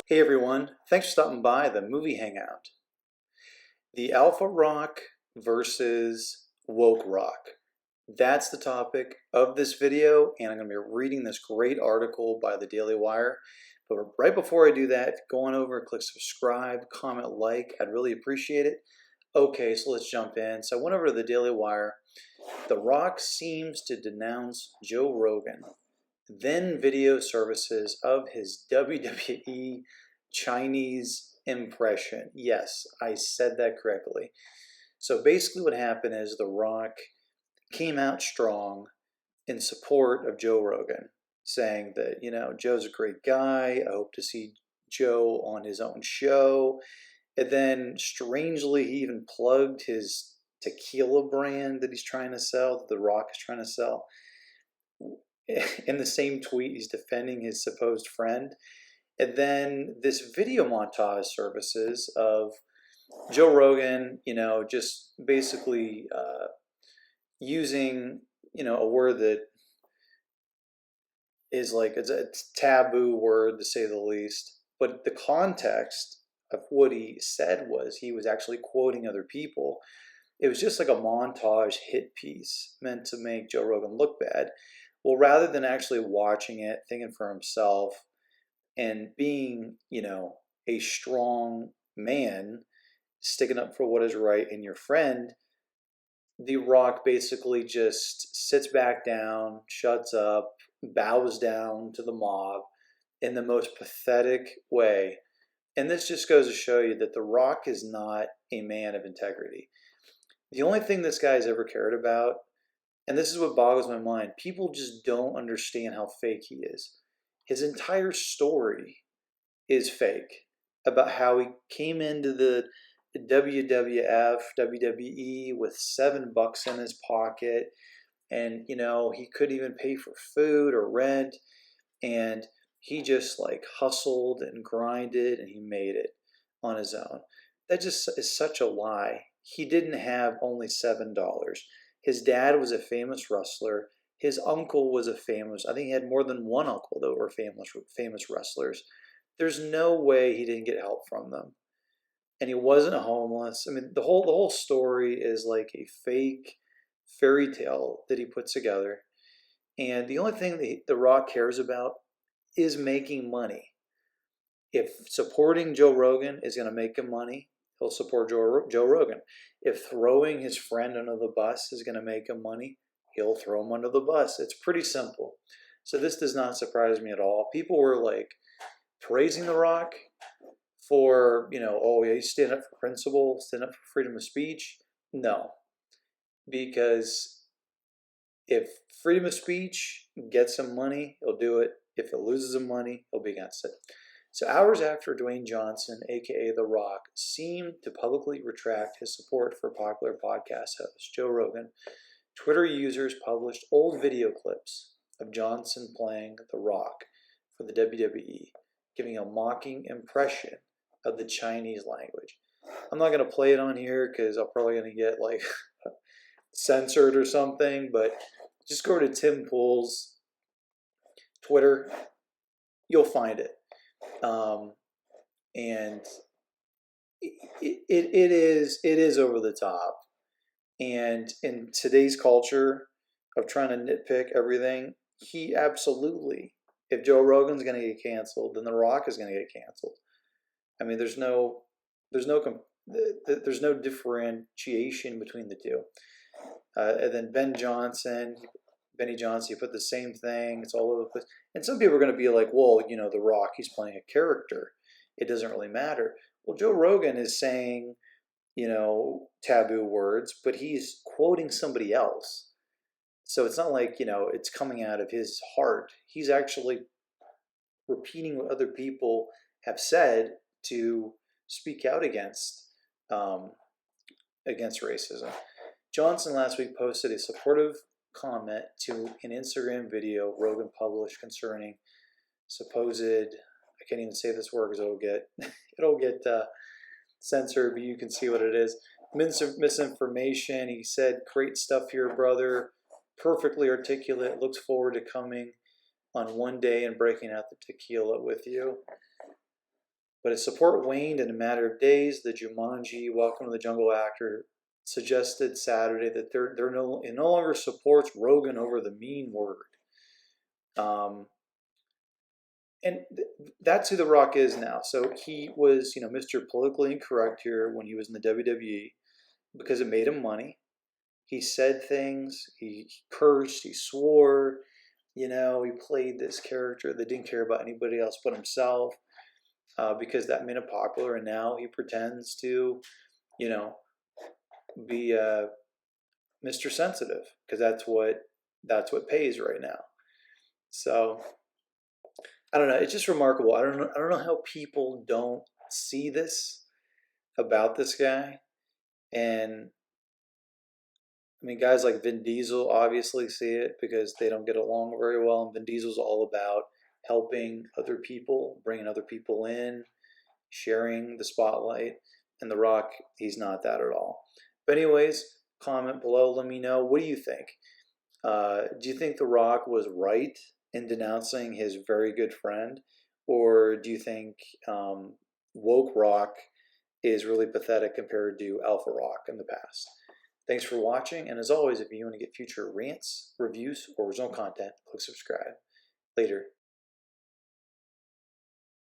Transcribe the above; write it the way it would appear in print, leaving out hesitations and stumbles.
Hey everyone, thanks for stopping by the movie Hangout. The Alpha Rock versus Woke Rock. That's the topic of this video, and I'm going to be reading this great article by the Daily Wire. But right before I do that, go on over and click subscribe, comment, like. I'd really appreciate it. Okay, so let's jump in. So I went over to the Daily Wire. The Rock seems to denounce Joe Rogan, then video services of his WWE Chinese impression. Yes, I said that correctly. So basically, what happened is The Rock came out strong in support of Joe Rogan, saying that, Joe's a great guy. I hope to see Joe on his own show. And then, strangely, he even plugged his tequila brand that he's trying to sell, that The Rock is trying to sell. In the same tweet, he's defending his supposed friend. And then this video montage services of Joe Rogan, just basically using, a word that is like, it's a taboo word to say the least. But the context of what he said was he was actually quoting other people. It was just like a montage hit piece meant to make Joe Rogan look bad. Well, rather than actually watching it, thinking for himself, and being, a strong man, sticking up for what is right and your friend, The Rock basically just sits back down, shuts up, bows down to the mob in the most pathetic way. And this just goes to show you that The Rock is not a man of integrity. The only thing this guy's ever cared about, and this is what boggles my mind, people just don't understand how fake he is. His entire story is fake about how he came into the WWF, WWE with $7 in his pocket, and he couldn't even pay for food or rent, and he just like hustled and grinded and he made it on his own. That just is such a lie. He didn't have only $7. His dad was a famous wrestler. His uncle was I think he had more than one uncle that were famous wrestlers. There's no way he didn't get help from them. And he wasn't homeless. I mean, the whole story is like a fake fairy tale that he puts together. And the only thing that The Rock cares about is making money. If supporting Joe Rogan is going to make him money, he'll support Joe Rogan. If throwing his friend under the bus is going to make him money, he'll throw him under the bus. It's pretty simple. So this does not surprise me at all. People were like praising The Rock for, oh, yeah, he's standing up for principle, standing up for freedom of speech. No, because if freedom of speech gets him money, he'll do it. If it loses him money, he'll be against it. So hours after Dwayne Johnson, aka The Rock, seemed to publicly retract his support for popular podcast host Joe Rogan, Twitter users published old video clips of Johnson playing The Rock for the WWE, giving a mocking impression of the Chinese language. I'm not going to play it on here because I'm probably going to get like censored or something, but just go to Tim Pool's Twitter. You'll find it. And it is over the top. And in today's culture of trying to nitpick everything, he absolutely, if Joe Rogan's going to get canceled, then The Rock is going to get canceled. I mean, there's no differentiation between the two. And then Benny Johnson, he put the same thing. It's all over the place. And some people are going to be like, well, The Rock, he's playing a character. It doesn't really matter. Well, Joe Rogan is saying, taboo words, but he's quoting somebody else. So it's not like, it's coming out of his heart. He's actually repeating what other people have said to speak out against racism. Johnson last week posted a supportive comment to an Instagram video Rogan published concerning supposed, I can't even say this word because it'll get censored, but you can see what it is. Misinformation. He said, "Great stuff here, brother. Perfectly articulate. Looks forward to coming on one day and breaking out the tequila with you." But his support waned in a matter of days. The Jumanji Welcome to the Jungle actor suggested Saturday that it no longer supports Rogan over the mean word. And that's who The Rock is now. So he was, Mr. Politically Incorrect here when he was in the WWE because it made him money. He said things, he cursed, he swore, he played this character that didn't care about anybody else but himself because that made him popular. And now he pretends to, be Mr. Sensitive because that's what pays right now. So I don't know. It's just remarkable. I don't know how people don't see this about this guy. And I mean, guys like Vin Diesel obviously see it because they don't get along very well. And Vin Diesel's all about helping other people, bringing other people in, sharing the spotlight. And The Rock, he's not that at all. But anyways, comment below. Let me know. What do you think? Do you think The Rock was right in denouncing his very good friend? Or do you think woke Rock is really pathetic compared to Alpha Rock in the past? Thanks for watching, and as always, if you want to get future rants, reviews, or original content, click subscribe. Later.